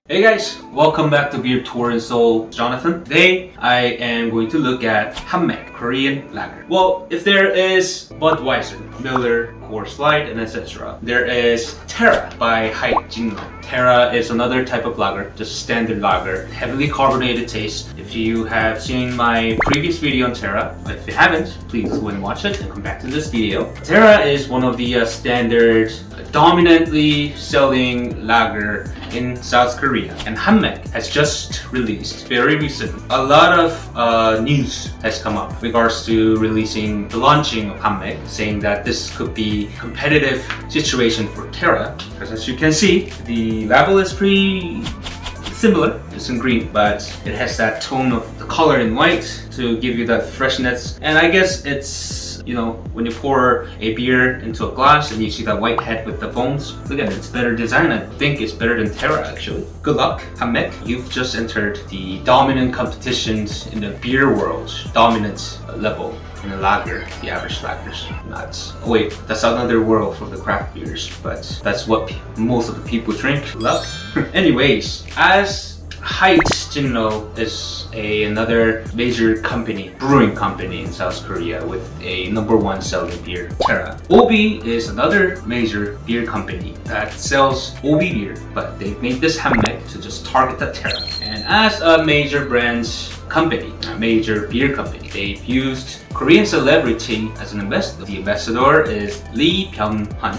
Hey guys, welcome back to Beer Tour in Seoul. Jonathan. Today I am going to look at hanmac, Korean lager. Well, if there is Budweiser, Miller, Coors Light, and etc., there is Terra by Jinno. Terra is another type of lager, just standard lager, heavily carbonated taste. If you have seen my previous video on Terra, if you haven't, please go and watch it and come back to this video. Terra is one of the standard, dominantly selling lager in South Korea, and hanmac has just released very recent. A lot of news has come up in regards to releasing the launching of hanmac, saying that this could be competitive situation for Terra, because as you can see, the label is pretty similar. It's in green, but it has that tone of the color in white to give you that freshness. And I guess it's, you know, when you pour a beer into a glass and you see that white head with the foams, look at it, it's better design. I think it's better than Terra actually. Good luck, hanmac. You've just entered the dominant competitions in the beer world, dominant level in the lager, the average lagers. Oh wait, that's another world for the craft beers, but that's what most of the people drink. Good luck. Anyways, as Jinno is another major company, brewing company in South Korea with a #1 selling beer, Terra. Obi is another major beer company that sells Obi beer, but they made this hanmac to just target the Terra. And as a major brand company, a major beer company, they've used Korean celebrity as an ambassador. The ambassador is Lee Byung-hun.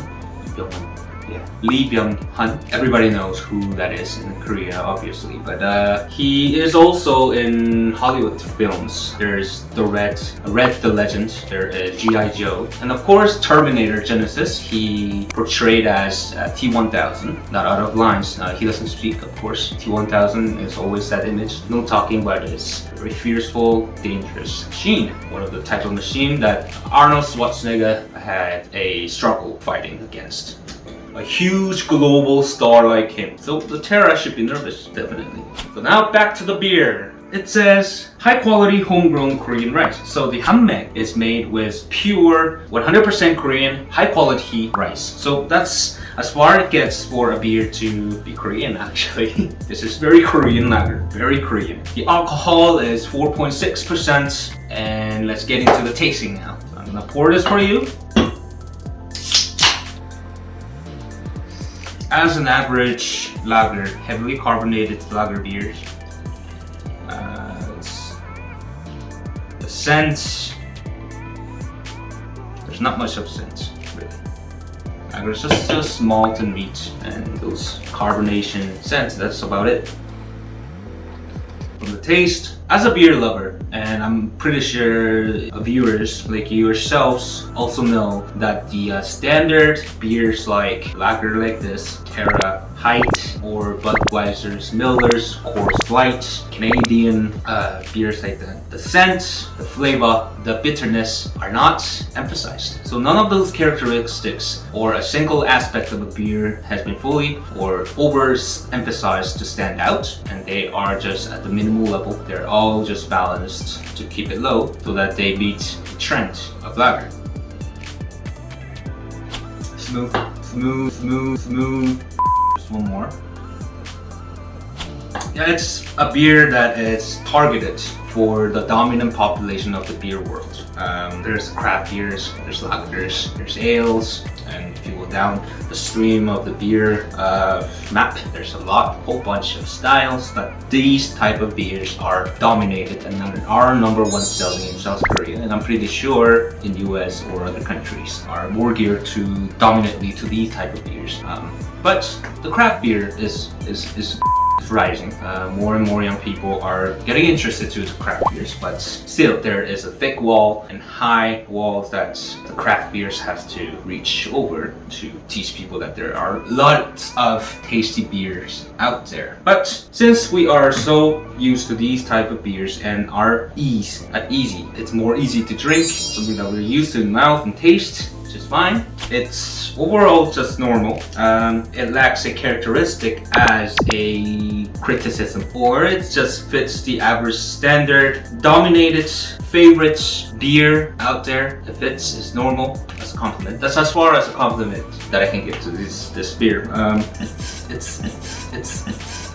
Lee Byung-hun. Everybody knows who that is in Korea, obviously, but he is also in Hollywood films. There's Red the Legend, there is G.I. Joe, and of course Terminator Genesis. He portrayed as T-1000, not out of lines. He doesn't speak, of course. T-1000 is always that image, no talking, but it's a very fearful, dangerous machine. One of the type of machine that Arnold Schwarzenegger had a struggle fighting against. A huge global star like him. So the Terra should be nervous, definitely. So now back to the beer. It says high quality homegrown Korean rice. So the hanmac is made with pure 100% Korean high quality rice. So that's as far it gets for a beer to be Korean actually. This is very Korean lager, very Korean. The alcohol is 4.6%, and let's get into the tasting now. So I'm gonna pour this for you. As an average lager, heavily carbonated lager beers, the scent, there's not much of scent really. Lager is just malt and wheat and those carbonation scents, that's about it. From the taste, as a beer lover, and I'm pretty sure viewers like yourselves also know that the standard beers like lager like this, Terra, Height, or Budweiser's, Miller's, Coors Light, Canadian beers like that, the scent, the flavor, the bitterness are not emphasized. So none of those characteristics or a single aspect of a beer has been fully or overemphasized to stand out, and they are just at the minimal level. They're all just balanced to keep it low so that they meet the trend of lager. Smooth, smooth, smooth, smooth. Just one more. Yeah, it's a beer that is targeted for the dominant population of the beer world. There's craft beers, there's lagers, there's ales, and if you go down the stream of the beer map, there's a whole bunch of styles, but these type of beers are dominated and are #1 selling in South Korea, and I'm pretty sure in US or other countries are more geared to dominantly to these type of beers. But the craft beer is rising. More and more young people are getting interested to the craft beers, but still there is a thick wall and high walls that the craft beers have to reach over to teach people that there are lots of tasty beers out there. But since we are so used to these type of beers and are easy, it's more easy to drink, something that we're used to in mouth and taste, which is fine. It's overall just normal. It lacks a characteristic as a criticism, or it just fits the average standard dominated favorite beer out there. If it's normal, that's a compliment. That's as far as a compliment that I can give to this beer.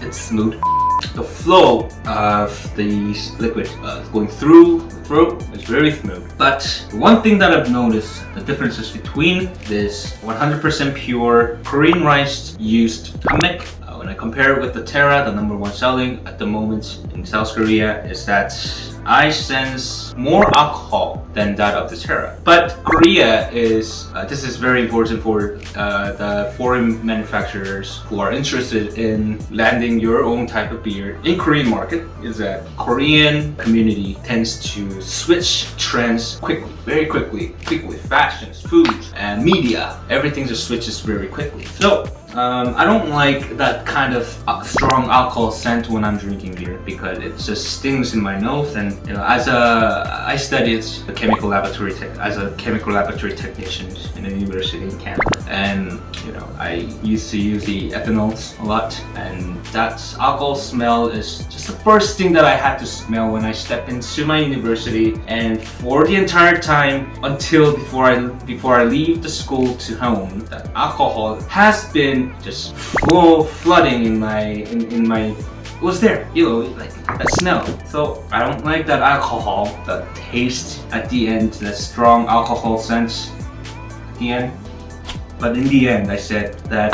It's smooth. The flow of the liquid going through the throat is very smooth. But one thing that I've noticed, the differences between this 100% pure Korean rice used hanmac, when I compare it with the Terra, the #1 selling at the moment in South Korea, is that I sense more alcohol than that of the Terra. But Korea is, this is very important for the foreign manufacturers who are interested in landing your own type of beer in Korean market, is that Korean community tends to switch trends quickly, very quickly, fashions, food, and media. Everything just switches very quickly. So I don't like that kind of strong alcohol scent when I'm drinking beer because it just stings in my nose. And I studied a chemical laboratory as a chemical laboratory technician in a university in Canada, and I used to use the ethanols a lot, and that alcohol smell is just the first thing that I had to smell when I stepped into my university. And for the entire time until before I leave the school to home, that alcohol has been just flooding in my it was there, like that smell. So I don't like that alcohol, that taste at the end, that strong alcohol sense at the end. But in the end, I said that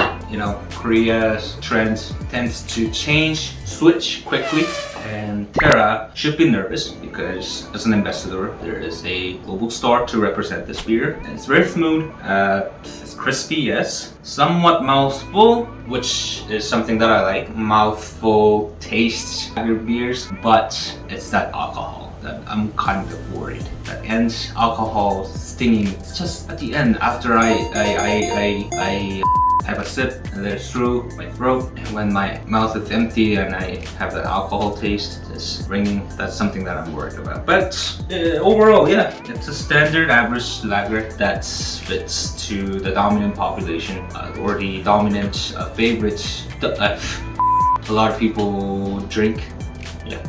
Korea's trend tends to switch quickly, and Terra should be nervous because as an ambassador, there is a global star to represent this beer. And it's very smooth, it's crispy, yes, somewhat mouthful, which is something that I like. Mouthful taste lager beers, but it's that alcohol that I'm kind of worried. That end alcohol stinging. It's just at the end after I have a sip and let it through my throat, and when my mouth is empty and I have that alcohol taste just ringing, that's something that I'm worried about. But overall, yeah, it's a standard average lager that fits to the dominant population or the dominant favorite a lot of people drink. Yeah.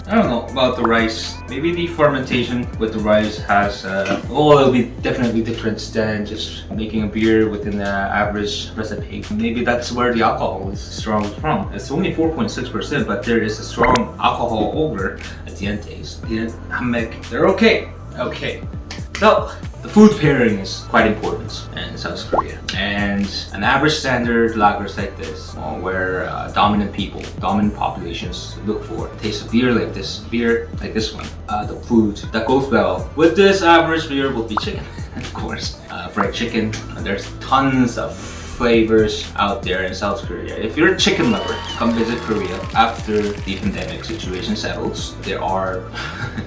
I don't know about the rice. Maybe the fermentation with the rice has, it'll be definitely different than just making a beer within the average recipe. Maybe that's where the alcohol is strong from. It's only 4.6%, but there is a strong alcohol over at the end taste. The hanmac, they're okay. So, the food pairing is quite important in South Korea, and an average standard lagers like this, where dominant populations look for taste of beer like this one. The food that goes well with this average beer will be chicken, of course. Fried chicken. There's tons of flavors out there in South Korea. If you're a chicken lover, come visit Korea after the pandemic situation settles.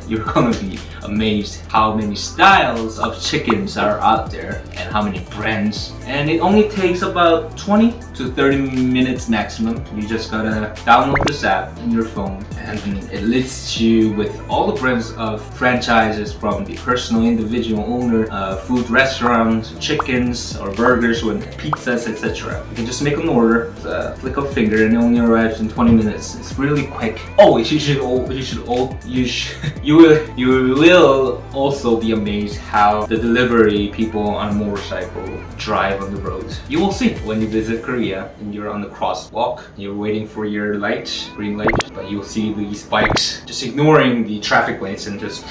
You're gonna be amazed how many styles of chickens are out there and how many brands. And it only takes about 20 to 30 minutes maximum. You just gotta download this app in your phone, and it lists you with all the brands of franchises from the personal individual owner, food restaurants, chickens or burgers, with pizzas, etc. You can just make an order, flick of a finger, and it only arrives in 20 minutes. It's really quick. Oh, you will also be amazed how the delivery people on a motorcycle drive on the road. You will see when you visit Korea and you're on the crosswalk, you're waiting for your green light, but you'll see these bikes just ignoring the traffic lights and just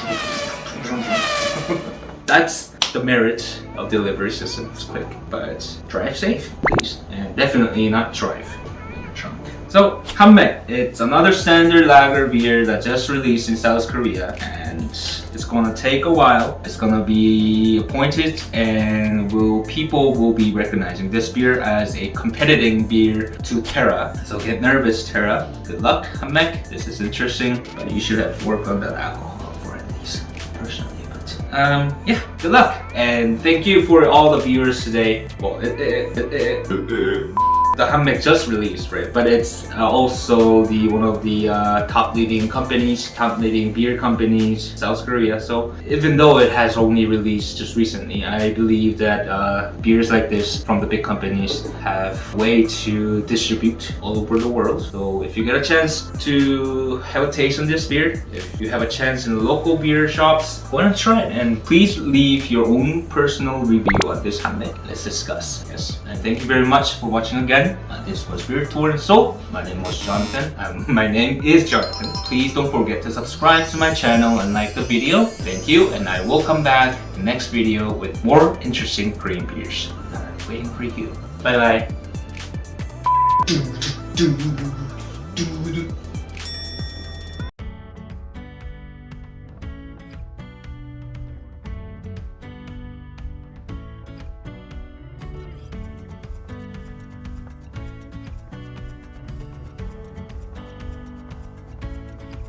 that's the merit of delivery system. It's quick, but drive safe, please, and definitely not drive in your trunk. So, hanmac, it's another standard lager beer that just released in South Korea, and it's gonna take a while. It's gonna be appointed, and people will be recognizing this beer as a competing beer to Terra. So get nervous, Terra. Good luck, hanmac. This is interesting, but you should have worked on that alcohol for at least, personally. Yeah, good luck, and thank you for all the viewers today. Well, the hanmac just released, right? But it's also one of the top leading beer companies, South Korea. So even though it has only released just recently, I believe that beers like this from the big companies have a way to distribute all over the world. So if you get a chance to have a taste on this beer, if you have a chance in the local beer shops, why not try it? And please leave your own personal review on this hanmac. Let's discuss. Yes, and thank you very much for watching again. This was Beer Tour and Soul. My name was Jonathan. My name is Jonathan. Please don't forget to subscribe to my channel and like the video. Thank you, and I will come back in the next video with more interesting Korean beers. I'm waiting for you. Bye bye.